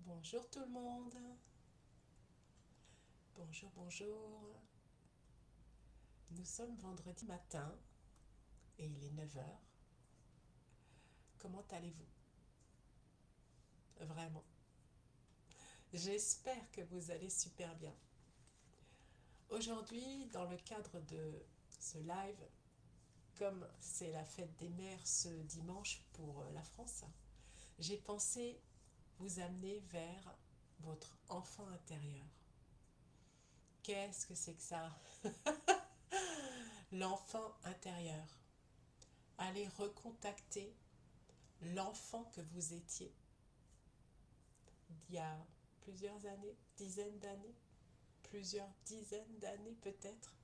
Bonjour tout le monde. Bonjour, bonjour. Nous sommes vendredi matin et il est 9 heures. Comment allez-vous? Vraiment. J'espère que vous allez super bien. Aujourd'hui, dans le cadre de ce live, comme c'est la fête des mères ce dimanche pour la France, j'ai pensé vous amener vers votre enfant intérieur. Qu'est-ce que c'est que ça? L'enfant intérieur. Allez recontacter l'enfant que vous étiez il y a plusieurs années, dizaines d'années, plusieurs dizaines d'années peut-être,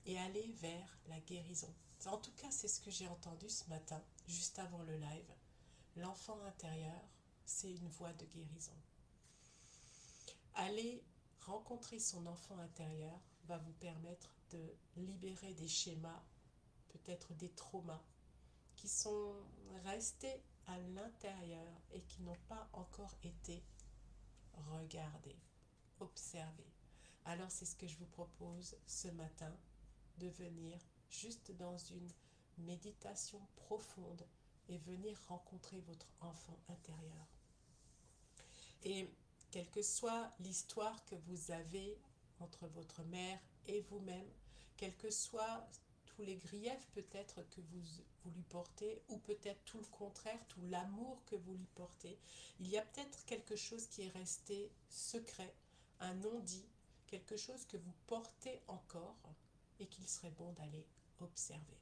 et aller vers la guérison. En tout cas, c'est ce que j'ai entendu ce matin, juste avant le live. L'enfant intérieur, c'est une voie de guérison. Aller rencontrer son enfant intérieur va vous permettre de libérer des schémas, peut-être des traumas, qui sont restés à l'intérieur et qui n'ont pas encore été regardez, observez. Alors c'est ce que je vous propose ce matin, de venir juste dans une méditation profonde et venir rencontrer votre enfant intérieur. Et quelle que soit l'histoire que vous avez entre votre mère et vous-même, quels que soient tous les griefs peut-être que vous lui portez, ou peut-être tout le contraire, tout l'amour que vous lui portez, il y a peut-être quelque chose qui est resté secret, un non-dit, quelque chose que vous portez encore et qu'il serait bon d'aller observer.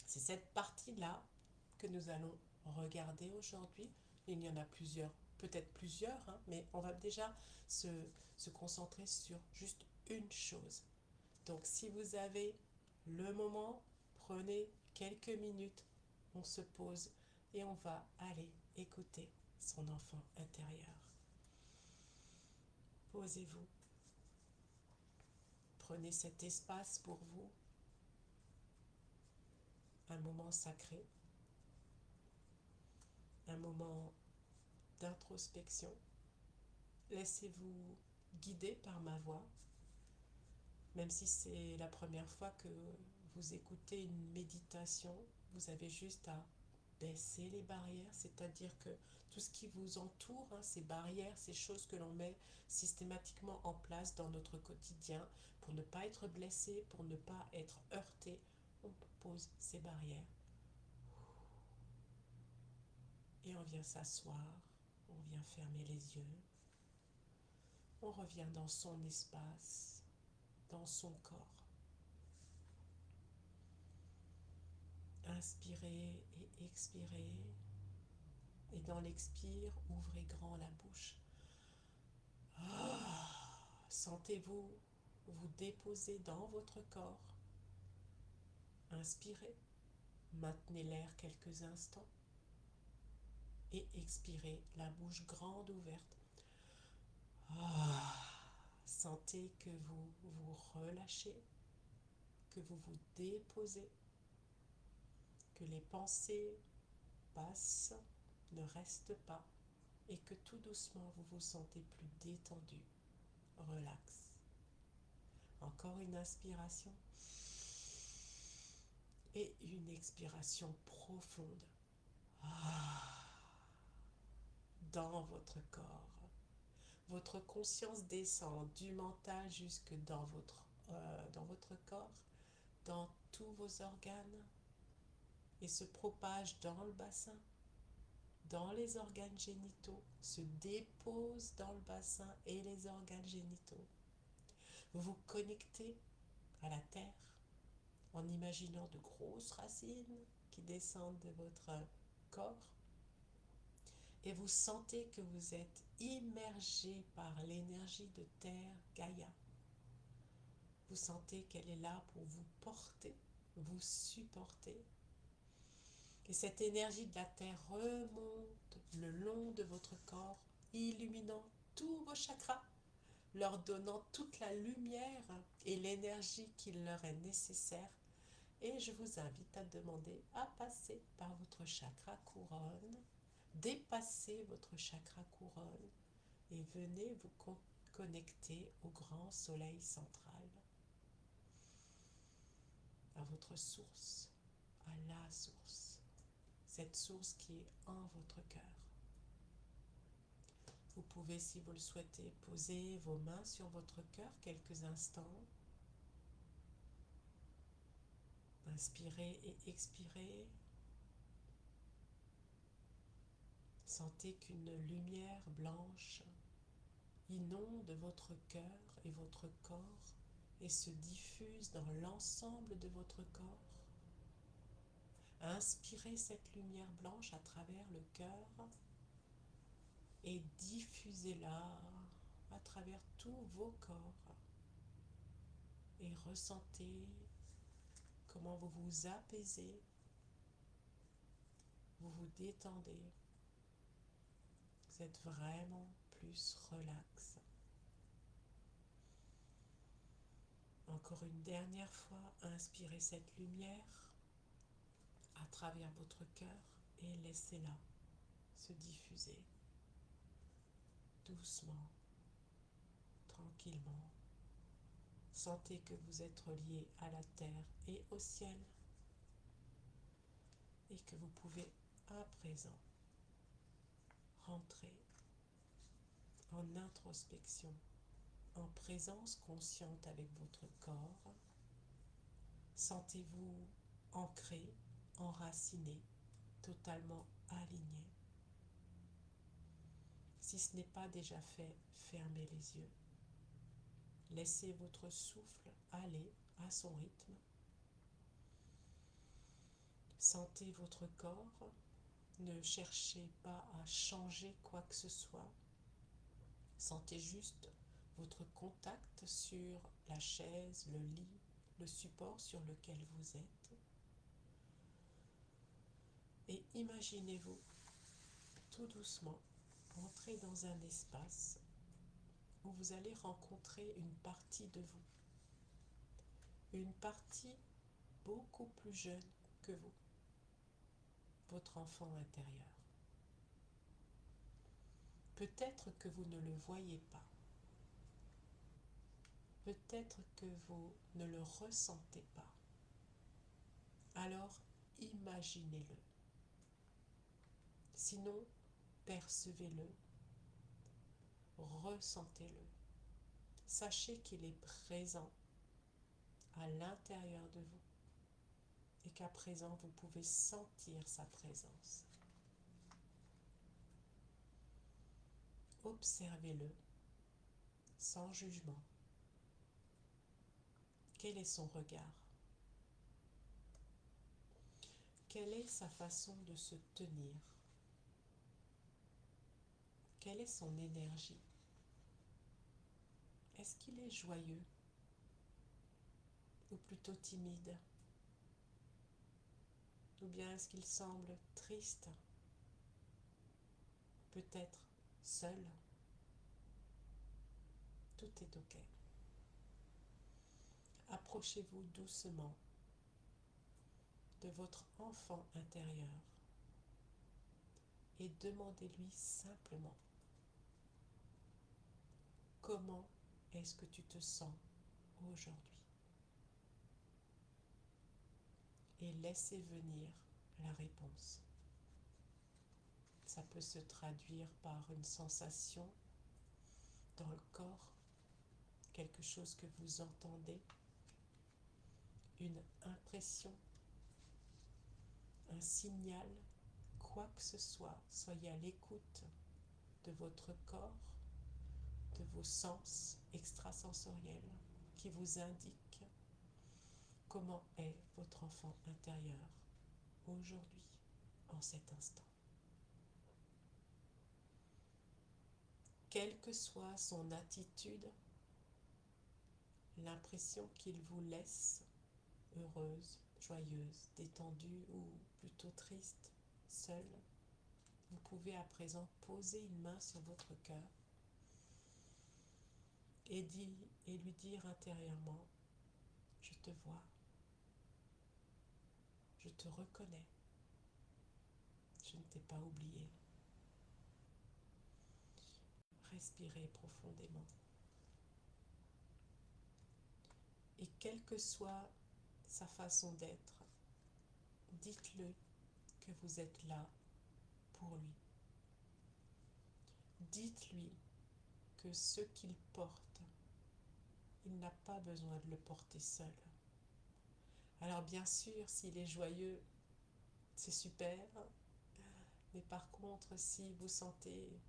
C'est cette partie-là que nous allons regarder aujourd'hui. Il y en a plusieurs, peut-être plusieurs, hein, mais on va déjà se, se concentrer sur juste une chose. Donc si vous avez le moment, prenez quelques minutes, on se pose et on va aller écouter son enfant intérieur. Posez-vous, prenez cet espace pour vous, un moment sacré, un moment d'introspection. Laissez-vous guider par ma voix, même si c'est la première fois que vous écoutez une méditation, vous avez juste à baisser les barrières, c'est-à-dire que tout ce qui vous entoure, hein, ces barrières, ces choses que l'on met systématiquement en place dans notre quotidien pour ne pas être blessé, pour ne pas être heurté, on pose ces barrières et on vient s'asseoir, on vient fermer les yeux, on revient dans son espace, dans son corps. Inspirez et expirez. Et dans l'expire, ouvrez grand la bouche. Sentez-vous vous déposer dans votre corps. Inspirez. Maintenez l'air quelques instants. Et expirez, la bouche grande ouverte. Sentez que vous vous relâchez, que vous vous déposez, que les pensées passent, ne restent pas, et que tout doucement vous vous sentez plus détendu, relax. Encore une inspiration et une expiration profonde dans votre corps. Votre conscience descend du mental jusque dans votre corps, dans tous vos organes et se propage dans le bassin, dans les organes génitaux, se dépose dans le bassin et les organes génitaux. Vous vous connectez à la terre en imaginant de grosses racines qui descendent de votre corps et vous sentez que vous êtes immergé par l'énergie de terre Gaïa. Vous sentez qu'elle est là pour vous porter, vous supporter. Et cette énergie de la terre remonte le long de votre corps, illuminant tous vos chakras, leur donnant toute la lumière et l'énergie qui leur est nécessaire. Et je vous invite à demander à passer par votre chakra couronne, dépasser votre chakra couronne et venez vous connecter au grand soleil central, à votre source, à la source, cette source qui est en votre cœur. Vous pouvez, si vous le souhaitez, poser vos mains sur votre cœur quelques instants. Inspirez et expirez. Sentez qu'une lumière blanche inonde votre cœur et votre corps et se diffuse dans l'ensemble de votre corps. Inspirez cette lumière blanche à travers le cœur et diffusez-la à travers tous vos corps. Et ressentez comment vous vous apaisez, vous vous détendez. Vous êtes vraiment plus relax. Encore une dernière fois, inspirez cette lumière à travers votre cœur et laissez-la se diffuser doucement, tranquillement. Sentez que vous êtes relié à la terre et au ciel et que vous pouvez à présent rentrer en introspection, en présence consciente avec votre corps. Sentez-vous ancré, enraciné, totalement aligné. Si ce n'est pas déjà fait, fermez les yeux. Laissez votre souffle aller à son rythme. Sentez votre corps. Ne cherchez pas à changer quoi que ce soit. Sentez juste votre contact sur la chaise, le lit, le support sur lequel vous êtes. Et imaginez-vous tout doucement entrer dans un espace où vous allez rencontrer une partie de vous. Une partie beaucoup plus jeune que vous. Votre enfant intérieur. Peut-être que vous ne le voyez pas. Peut-être que vous ne le ressentez pas. Alors, imaginez-le. Sinon, percevez-le, ressentez-le. Sachez qu'il est présent à l'intérieur de vous et qu'à présent, vous pouvez sentir sa présence. Observez-le sans jugement. Quel est son regard? Quelle est sa façon de se tenir? Quelle est son énergie? Est-ce qu'il est joyeux ou plutôt timide? Ou bien est-ce qu'il semble triste? Peut-être seul? Tout est ok. Approchez-vous doucement de votre enfant intérieur et demandez-lui simplement: comment est-ce que tu te sens aujourd'hui? Et laissez venir la réponse. Ça peut se traduire par une sensation dans le corps, quelque chose que vous entendez, une impression, un signal, quoi que ce soit. Soyez à l'écoute de votre corps, de vos sens extrasensoriels qui vous indiquent comment est votre enfant intérieur aujourd'hui, en cet instant. Quelle que soit son attitude, l'impression qu'il vous laisse, heureuse, joyeuse, détendue ou plutôt triste, seule, vous pouvez à présent poser une main sur votre cœur et lui dire intérieurement: je te vois, je te reconnais, je ne t'ai pas oublié. respirez profondément. Et quelle que soit sa façon d'être, dites-le que vous êtes là pour lui. Dites-lui que ce qu'il porte, il n'a pas besoin de le porter seul. Alors bien sûr, s'il est joyeux, c'est super, mais par contre, si vous sentez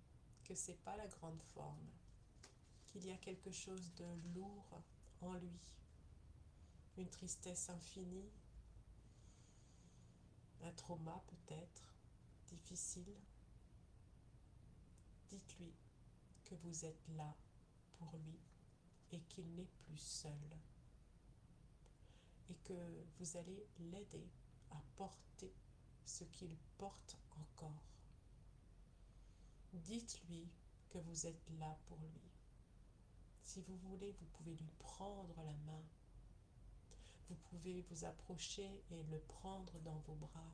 que c'est pas la grande forme, qu'il y a quelque chose de lourd en lui, une tristesse infinie, un trauma peut-être difficile, dites-lui que vous êtes là pour lui et qu'il n'est plus seul et que vous allez l'aider à porter ce qu'il porte encore. Dites-lui que vous êtes là pour lui. Si vous voulez, vous pouvez lui prendre la main. Vous pouvez vous approcher et le prendre dans vos bras.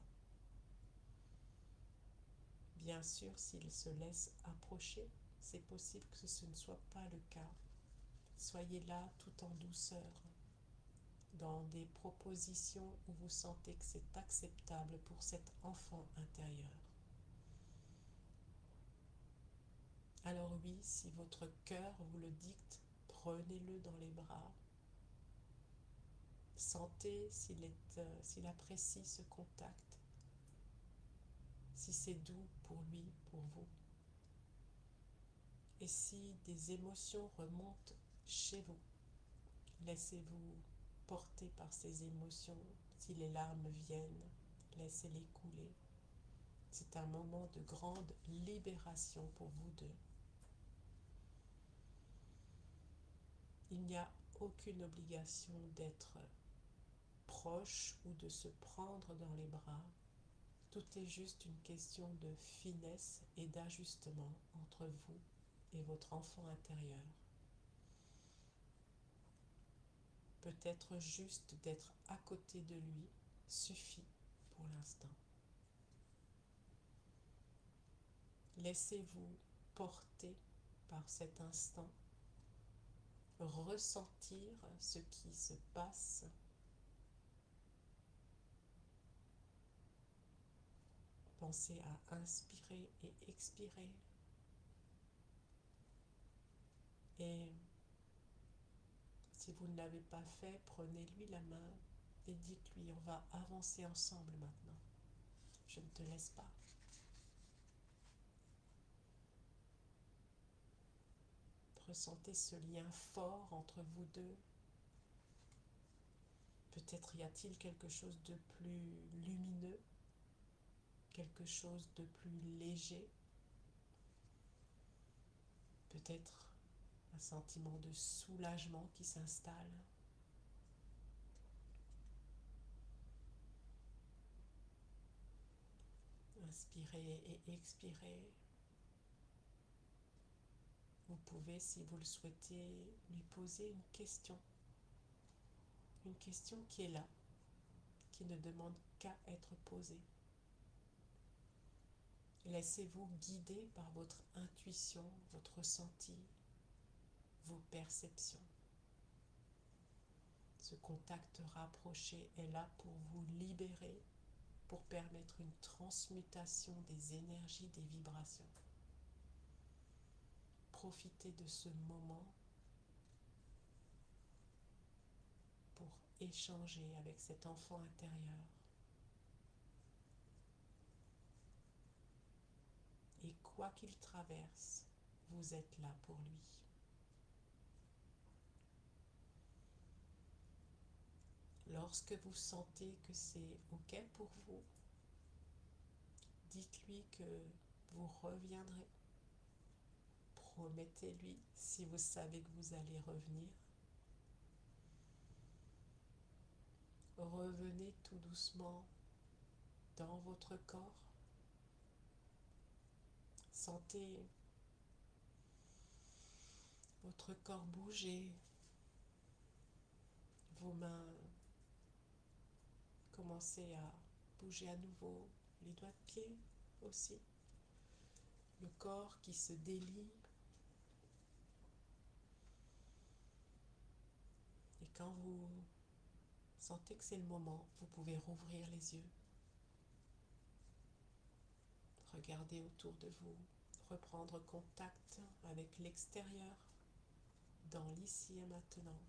Bien sûr, s'il se laisse approcher, c'est possible que ce ne soit pas le cas. Soyez là tout en douceur, dans des propositions où vous sentez que c'est acceptable pour cet enfant intérieur. Alors oui, si votre cœur vous le dicte, prenez-le dans les bras. Sentez s'il apprécie ce contact, si c'est doux pour lui, pour vous. Et si des émotions remontent chez vous, laissez-vous porter par ces émotions. Si les larmes viennent, laissez-les couler. C'est un moment de grande libération pour vous deux. Il n'y a aucune obligation d'être proche ou de se prendre dans les bras. Tout est juste une question de finesse et d'ajustement entre vous et votre enfant intérieur. Peut-être juste d'être à côté de lui suffit pour l'instant. Laissez-vous porter par cet instant, ressentir ce qui se passe. Pensez à inspirer et expirer. Et si vous ne l'avez pas fait, prenez-lui la main et dites-lui, on va avancer ensemble maintenant. Je ne te laisse pas. Ressentez ce lien fort entre vous deux. Peut-être y a-t-il quelque chose de plus lumineux, quelque chose de plus léger. Peut-être un sentiment de soulagement qui s'installe. Inspirez et expirez. Vous pouvez, si vous le souhaitez, lui poser une question. Une question qui est là, qui ne demande qu'à être posée. Laissez-vous guider par votre intuition, votre ressenti, vos perceptions. Ce contact rapproché est là pour vous libérer, pour permettre une transmutation des énergies, des vibrations. Profitez de ce moment pour échanger avec cet enfant intérieur. Et quoi qu'il traverse, vous êtes là pour lui. Lorsque vous sentez que c'est OK pour vous, dites-lui que vous reviendrez. Promettez-lui si vous savez que vous allez revenir. Revenez tout doucement dans votre corps. Sentez votre corps bouger, vos mains commencer à bouger à nouveau, les doigts de pied aussi. Le corps qui se délie quand vous sentez que c'est le moment, vous pouvez rouvrir les yeux, regarder autour de vous, reprendre contact avec l'extérieur, dans l'ici et maintenant.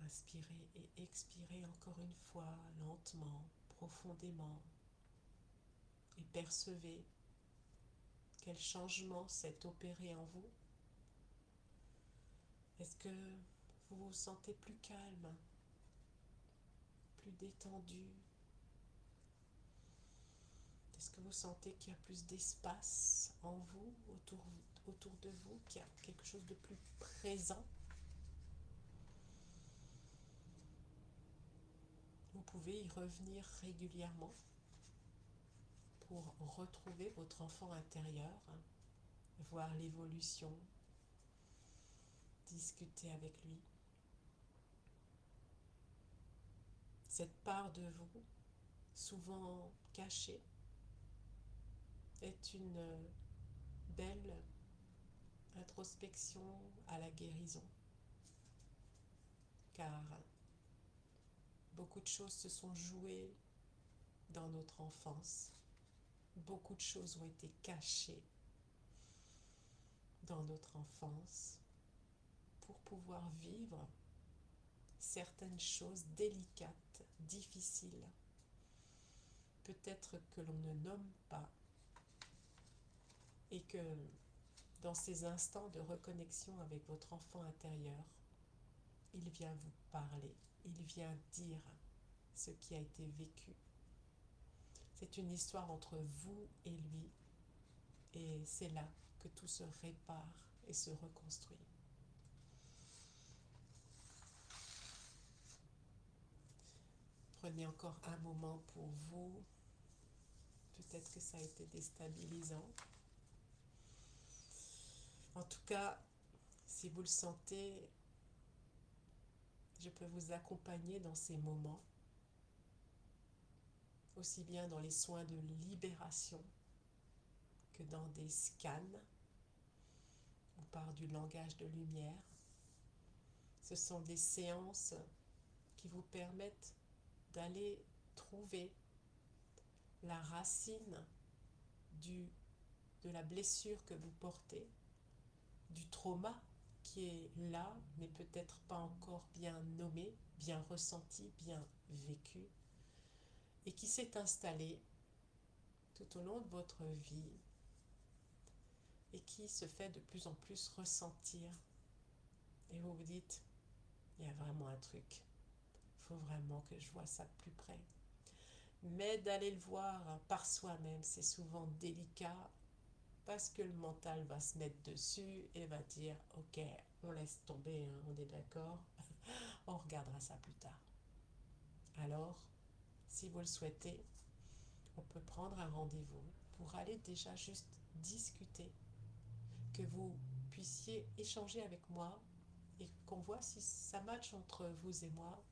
Inspirez et expirez encore une fois, lentement, profondément, et percevez quel changement s'est opéré en vous. Est-ce que vous vous sentez plus calme, plus détendu? Est-ce que vous sentez qu'il y a plus d'espace en vous, autour de vous, qu'il y a quelque chose de plus présent? Vous pouvez y revenir régulièrement pour retrouver votre enfant intérieur, voir l'évolution, discuter avec lui. Cette part de vous, souvent cachée, est une belle introspection à la guérison, car beaucoup de choses se sont jouées dans notre enfance, beaucoup de choses ont été cachées dans notre enfance pour pouvoir vivre certaines choses délicates, difficiles, peut-être que l'on ne nomme pas, et que dans ces instants de reconnexion avec votre enfant intérieur, il vient vous parler, il vient dire ce qui a été vécu. C'est une histoire entre vous et lui, et c'est là que tout se répare et se reconstruit. Prenez encore un moment pour vous. Peut-être que ça a été déstabilisant. En tout cas, si vous le sentez, je peux vous accompagner dans ces moments, aussi bien dans les soins de libération que dans des scans ou par du langage de lumière. Ce sont des séances qui vous permettent d'aller trouver la racine de la blessure que vous portez, du trauma qui est là, mais peut-être pas encore bien nommé, bien ressenti, bien vécu, et qui s'est installé tout au long de votre vie et qui se fait de plus en plus ressentir. Et vous vous dites, il y a vraiment un truc, il faut vraiment que je vois ça de plus près. Mais d'aller le voir par soi-même, c'est souvent délicat parce que le mental va se mettre dessus et va dire ok, on laisse tomber, hein, on est d'accord, on regardera ça plus tard. Alors, si vous le souhaitez, on peut prendre un rendez-vous pour aller déjà juste discuter, que vous puissiez échanger avec moi et qu'on voit si ça match entre vous et moi.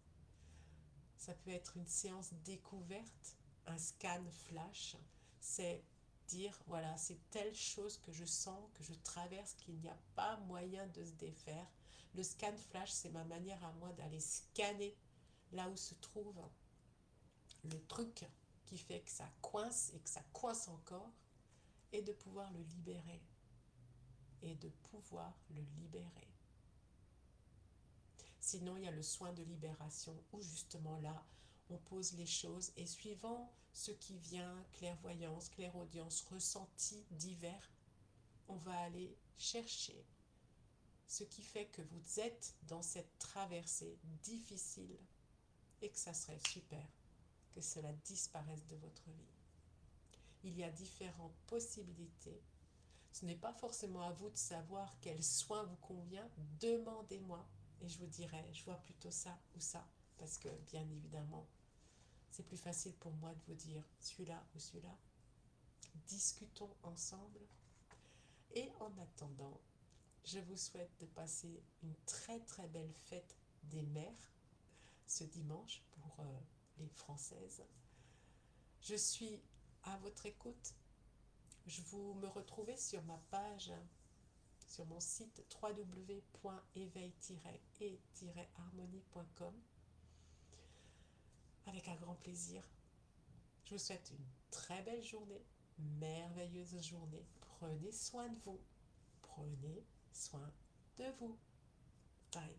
Ça peut être une séance découverte, un scan flash, c'est dire voilà, c'est telle chose que je sens, que je traverse, qu'il n'y a pas moyen de se défaire. Le scan flash, c'est ma manière à moi d'aller scanner là où se trouve le truc qui fait que ça coince et que ça coince encore, et de pouvoir le libérer. Et de pouvoir le libérer. Sinon, il y a le soin de libération où justement là, on pose les choses et suivant ce qui vient, clairvoyance, clairaudience, ressenti divers, on va aller chercher ce qui fait que vous êtes dans cette traversée difficile et que ça serait super que cela disparaisse de votre vie. Il y a différentes possibilités. Ce n'est pas forcément à vous de savoir quel soin vous convient. Demandez-moi et je vous dirai, je vois plutôt ça ou ça. Parce que bien évidemment, c'est plus facile pour moi de vous dire celui-là ou celui-là. Discutons ensemble. Et en attendant, je vous souhaite de passer une très très belle fête des mères ce dimanche pour les Françaises. Je suis à votre écoute. Je vous me retrouvez sur ma page sur mon site www.éveil-et-harmonie.com avec un grand plaisir. Je vous souhaite une très belle journée, merveilleuse journée. Prenez soin de vous. Prenez soin de vous. Bye.